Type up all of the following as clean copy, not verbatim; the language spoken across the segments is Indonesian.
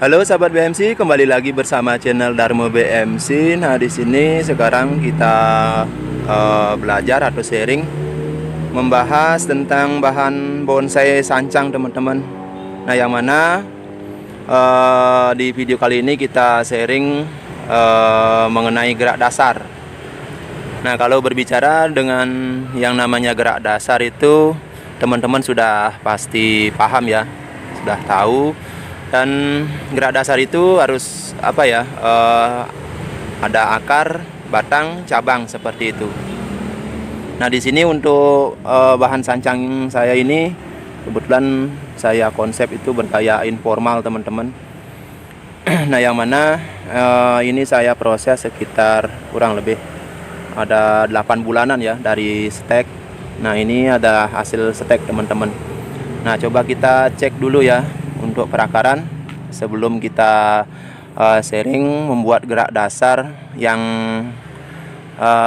Halo sahabat BMC, kembali lagi bersama channel Darmo BMC. Nah, di sini sekarang kita belajar atau sharing membahas tentang bahan bonsai sancang, teman-teman. Nah, yang mana di video kali ini kita sharing mengenai gerak dasar. Nah, kalau berbicara dengan yang namanya gerak dasar itu teman-teman sudah pasti paham ya, sudah tahu. Dan gerak dasar itu harus apa ya, ada akar, batang, cabang seperti itu. Nah, di sini untuk bahan sancang saya ini kebetulan saya konsep itu bergaya informal, teman-teman. Nah, yang mana ini saya proses sekitar kurang lebih ada 8 bulanan ya dari stek. Nah, ini ada hasil stek, teman-teman. Nah, coba kita cek dulu ya untuk perakaran sebelum kita sharing membuat gerak dasar yang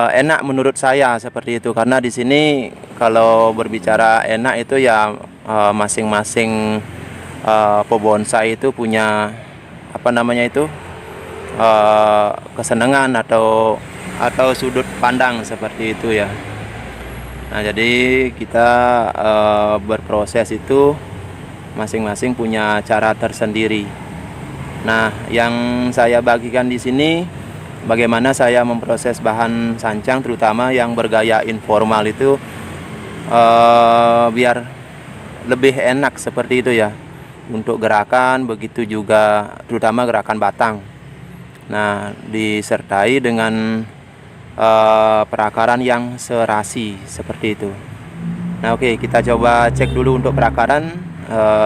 enak menurut saya seperti itu. Karena di sini kalau berbicara enak itu ya masing-masing pebonsai itu punya apa namanya itu kesenangan atau sudut pandang seperti itu ya. Nah, jadi kita berproses itu masing-masing punya cara tersendiri. Nah, yang saya bagikan di sini bagaimana saya memproses bahan sancang, terutama yang bergaya informal itu biar lebih enak seperti itu ya untuk gerakan, begitu juga terutama gerakan batang. Nah, disertai dengan perakaran yang serasi seperti itu. Nah, oke, kita coba cek dulu untuk perakaran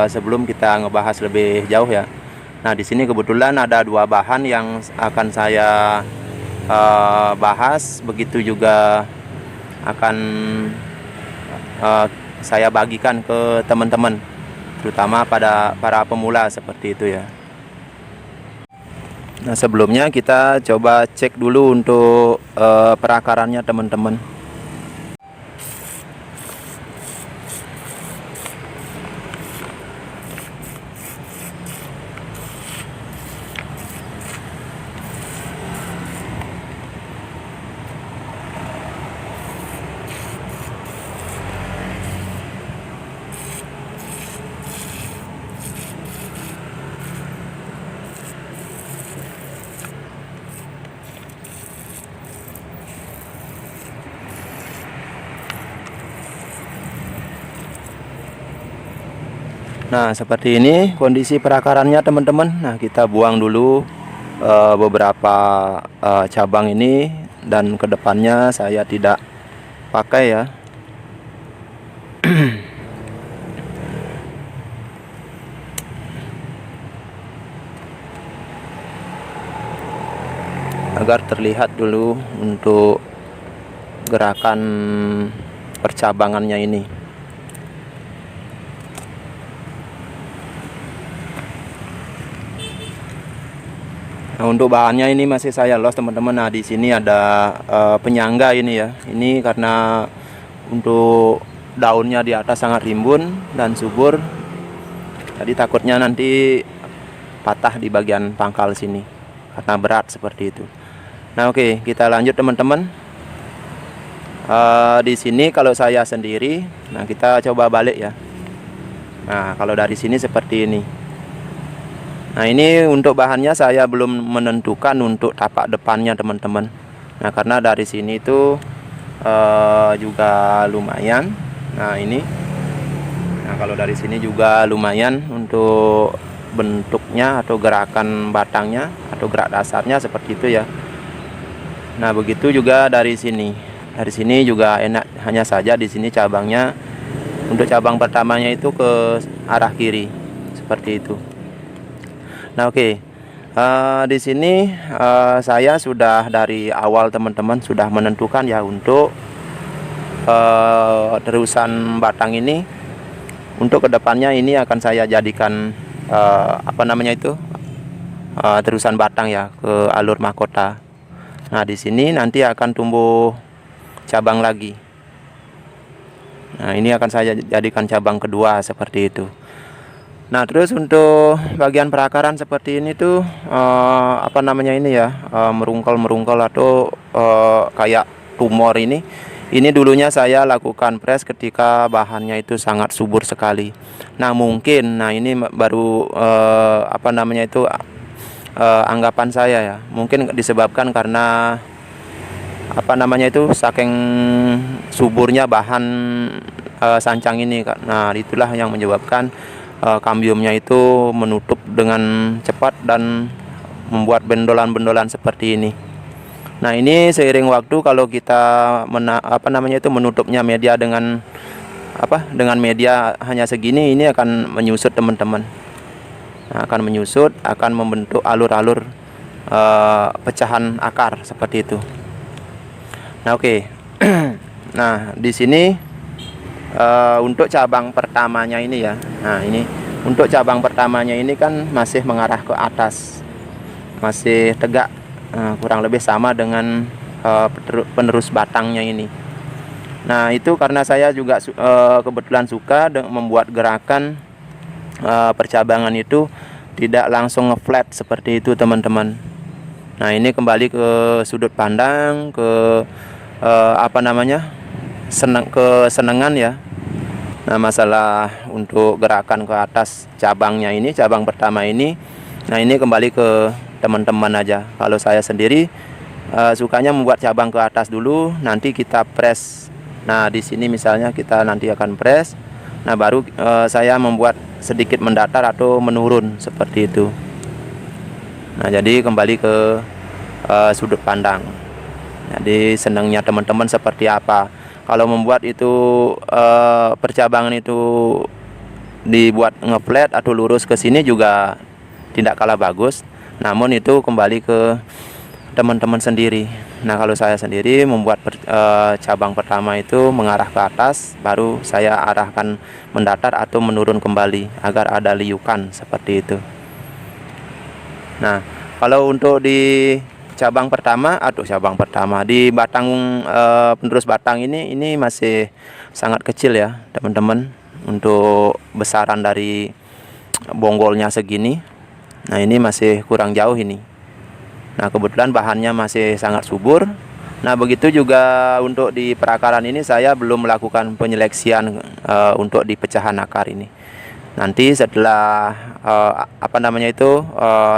sebelum kita ngebahas lebih jauh ya. Nah, di sini kebetulan ada 2 bahan yang akan saya bahas, begitu juga akan saya bagikan ke teman-teman, terutama pada para pemula seperti itu ya. Nah, sebelumnya kita coba cek dulu untuk perakarannya, teman-teman. Nah, seperti ini kondisi perakarannya, teman-teman. Nah, kita buang dulu beberapa cabang ini, dan kedepannya saya tidak pakai ya. Agar terlihat dulu untuk gerakan percabangannya ini. Nah, untuk bahannya ini masih saya los, teman-teman. Nah, di sini ada penyangga ini ya. Ini karena untuk daunnya di atas sangat rimbun dan subur, jadi takutnya nanti patah di bagian pangkal sini karena berat seperti itu. Nah, oke, kita lanjut, teman-teman. Di sini kalau saya sendiri, nah kita coba balik ya. Nah, kalau dari sini seperti ini. Nah, ini untuk bahannya saya belum menentukan untuk tapak depannya, teman-teman. Nah, karena dari sini itu juga lumayan. Nah, ini. Nah, kalau dari sini juga lumayan untuk bentuknya atau gerakan batangnya atau gerak dasarnya seperti itu ya. Nah, begitu juga dari sini. Dari sini juga enak, hanya saja di sini cabangnya untuk cabang pertamanya itu ke arah kiri seperti itu. Nah, oke. Di sini saya sudah dari awal, teman-teman, sudah menentukan ya untuk terusan batang ini. Untuk kedepannya ini akan saya jadikan apa namanya itu terusan batang ya ke alur mahkota. Nah, di sini nanti akan tumbuh cabang lagi. Nah, ini akan saya jadikan cabang kedua seperti itu. Nah, terus untuk bagian perakaran seperti ini tuh apa namanya ini ya, merungkel-merungkel atau kayak tumor ini dulunya saya lakukan press ketika bahannya itu sangat subur sekali. Nah, mungkin ini baru apa namanya itu anggapan saya ya. Mungkin disebabkan karena apa namanya itu saking suburnya bahan sancang ini, Kak. Nah, itulah yang menyebabkan kambiumnya itu menutup dengan cepat dan membuat bendolan-bendolan seperti ini. Nah, ini seiring waktu kalau kita apa namanya itu menutupnya media dengan dengan media hanya segini, ini akan menyusut teman-teman. Nah, akan menyusut, akan membentuk alur-alur pecahan akar seperti itu. Nah, oke. Nah, di sini untuk cabang pertamanya ini ya. Nah, ini untuk cabang pertamanya ini kan masih mengarah ke atas, masih tegak, kurang lebih sama dengan penerus batangnya ini. Nah, itu karena saya juga kebetulan suka membuat gerakan percabangan itu tidak langsung ngeflat seperti itu, teman-teman. Nah, ini kembali ke sudut pandang, ke apa namanya, kesenangan ya. Nah, masalah untuk gerakan ke atas cabangnya ini, cabang pertama ini, nah ini kembali ke teman-teman aja. Kalau saya sendiri sukanya membuat cabang ke atas dulu, nanti kita press. Nah, di sini misalnya kita nanti akan press. Nah, baru saya membuat sedikit mendatar atau menurun seperti itu. Nah, jadi kembali ke sudut pandang. Jadi senangnya teman-teman seperti apa. Kalau membuat itu percabangan itu dibuat ngeflat atau lurus ke sini juga tidak kalah bagus. Namun itu kembali ke teman-teman sendiri. Nah, kalau saya sendiri membuat cabang pertama itu mengarah ke atas, baru saya arahkan mendatar atau menurun kembali agar ada liukan seperti itu. Nah, kalau untuk di cabang pertama di batang penerus batang ini masih sangat kecil ya, teman-teman. Untuk besaran dari bonggolnya segini. Nah, ini masih kurang jauh ini. Nah, kebetulan bahannya masih sangat subur. Nah, begitu juga untuk di perakaran ini saya belum melakukan penyeleksian untuk di pecahan akar ini. Nanti setelah apa namanya itu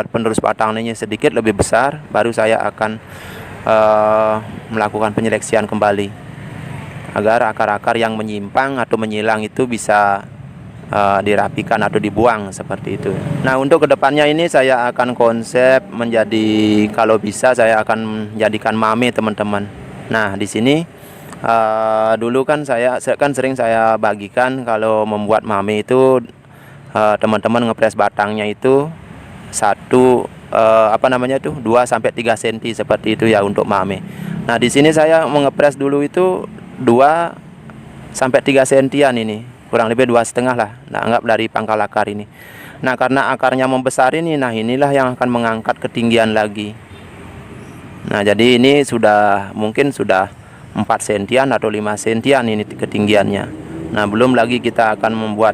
penerus batangnya sedikit lebih besar, baru saya akan melakukan penyeleksian kembali agar akar-akar yang menyimpang atau menyilang itu bisa dirapikan atau dibuang seperti itu. Nah, untuk kedepannya ini saya akan konsep menjadi, kalau bisa saya akan menjadikan mame, teman-teman. Nah, di sini dulu kan saya sering saya bagikan kalau membuat mame itu teman-teman ngepres batangnya itu apa namanya itu 2 sampai 3 cm seperti itu ya untuk mame. Nah, di sini saya mengepres dulu itu 2 sampai 3 sentian ini, kurang lebih 2,5 lah. Nah, anggap dari pangkal akar ini. Nah, karena akarnya membesar ini, nah inilah yang akan mengangkat ketinggian lagi. Nah, jadi ini mungkin sudah 4 sentian atau 5 sentian ini ketinggiannya. Nah, belum lagi kita akan membuat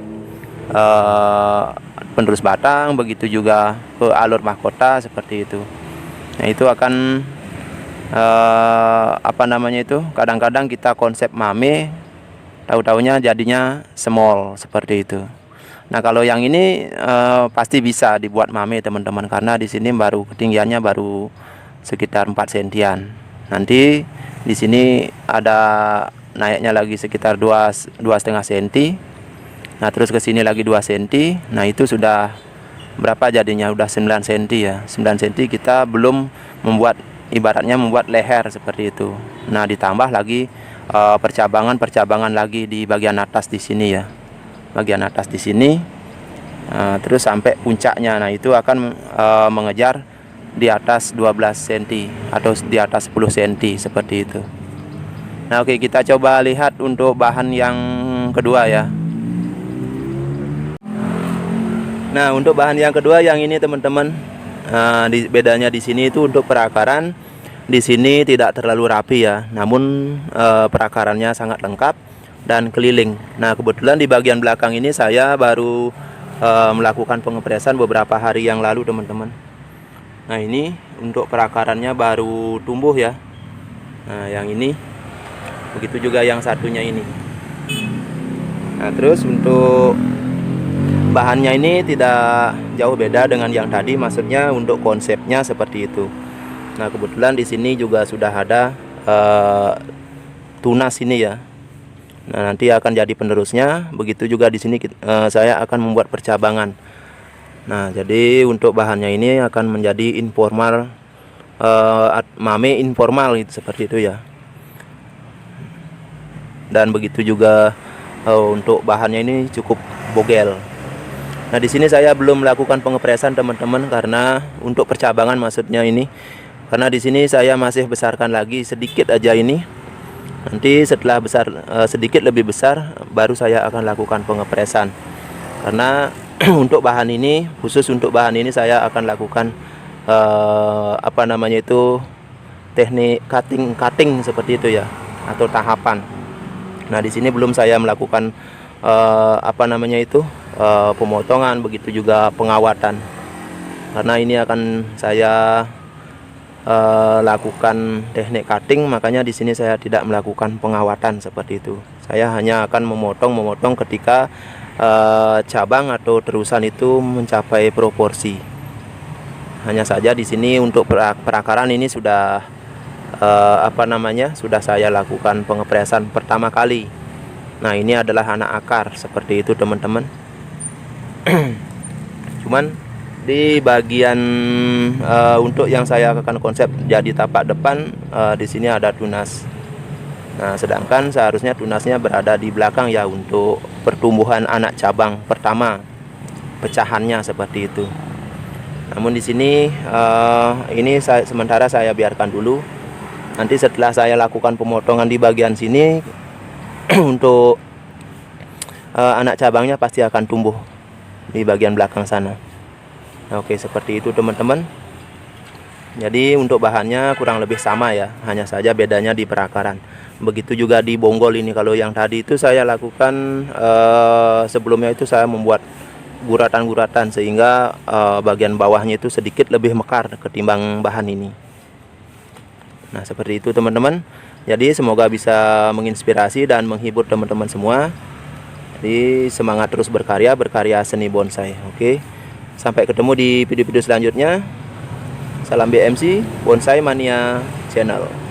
penerus batang, begitu juga ke alur mahkota seperti itu. Nah, itu akan apa namanya itu, kadang-kadang kita konsep mame, tahu-taunya jadinya small seperti itu. Nah, kalau yang ini pasti bisa dibuat mame, teman-teman, karena di sini baru ketinggiannya baru sekitar 4 sentian. Nanti di sini ada naiknya lagi sekitar 2,5 cm. Nah, terus ke sini lagi 2 cm. Nah, itu sudah berapa jadinya? Udah 9 cm ya. 9 cm kita belum membuat, ibaratnya membuat leher seperti itu. Nah, ditambah lagi percabangan lagi di bagian atas di sini ya. Bagian atas di sini. Terus sampai puncaknya. Nah, itu akan mengejar di atas 12 cm atau di atas 10 cm seperti itu. Nah, oke, kita coba lihat untuk bahan yang kedua ya. Nah, untuk bahan yang kedua yang ini, teman-teman, bedanya di sini itu untuk perakaran di sini tidak terlalu rapi ya, namun perakarannya sangat lengkap dan keliling. Nah, kebetulan di bagian belakang ini saya baru melakukan pengepresan beberapa hari yang lalu teman-teman. Nah ini untuk perakarannya baru tumbuh ya. Nah yang ini, begitu juga yang satunya ini. Nah terus untuk bahannya ini tidak jauh beda dengan yang tadi, maksudnya untuk konsepnya seperti itu. Nah kebetulan di sini juga sudah ada tunas ini ya. Nah nanti akan jadi penerusnya. Begitu juga di sini saya akan membuat percabangan. Nah jadi untuk bahannya ini akan menjadi informal, mame informal itu, seperti itu ya. Dan begitu juga untuk bahannya ini cukup bogel. Nah di sini saya belum melakukan pengepresan teman-teman, karena untuk percabangan maksudnya ini, karena di sini saya masih besarkan lagi sedikit aja ini. Nanti setelah besar sedikit lebih besar, baru saya akan lakukan pengepresan. Karena untuk bahan ini, khusus untuk bahan ini saya akan lakukan teknik cutting seperti itu ya, atau tahapan. Nah di sini belum saya melakukan pemotongan, begitu juga pengawatan. Karena ini akan saya lakukan teknik cutting, makanya di sini saya tidak melakukan pengawatan seperti itu. Saya hanya akan memotong ketika cabang atau terusan itu mencapai proporsi. Hanya saja di sini untuk perakaran ini sudah sudah saya lakukan pengepresan pertama kali. Nah ini adalah anak akar seperti itu teman-teman. Cuman di bagian untuk yang saya akan konsep jadi tapak depan, di sini ada tunas. Nah sedangkan seharusnya tunasnya berada di belakang ya, untuk pertumbuhan anak cabang pertama, pecahannya seperti itu. Namun di sini sementara saya biarkan dulu. Nanti setelah saya lakukan pemotongan di bagian sini untuk anak cabangnya pasti akan tumbuh di bagian belakang sana. Nah, oke, seperti itu teman-teman. Jadi untuk bahannya kurang lebih sama ya, hanya saja bedanya di perakaran. Begitu juga di bonggol ini. Kalau yang tadi itu saya lakukan sebelumnya itu saya membuat guratan-guratan, sehingga bagian bawahnya itu sedikit lebih mekar ketimbang bahan ini. Nah seperti itu teman-teman. Jadi semoga bisa menginspirasi dan menghibur teman-teman semua. Jadi semangat terus berkarya seni bonsai. Oke, sampai ketemu di video-video selanjutnya. Salam BMC Bonsai Mania Channel.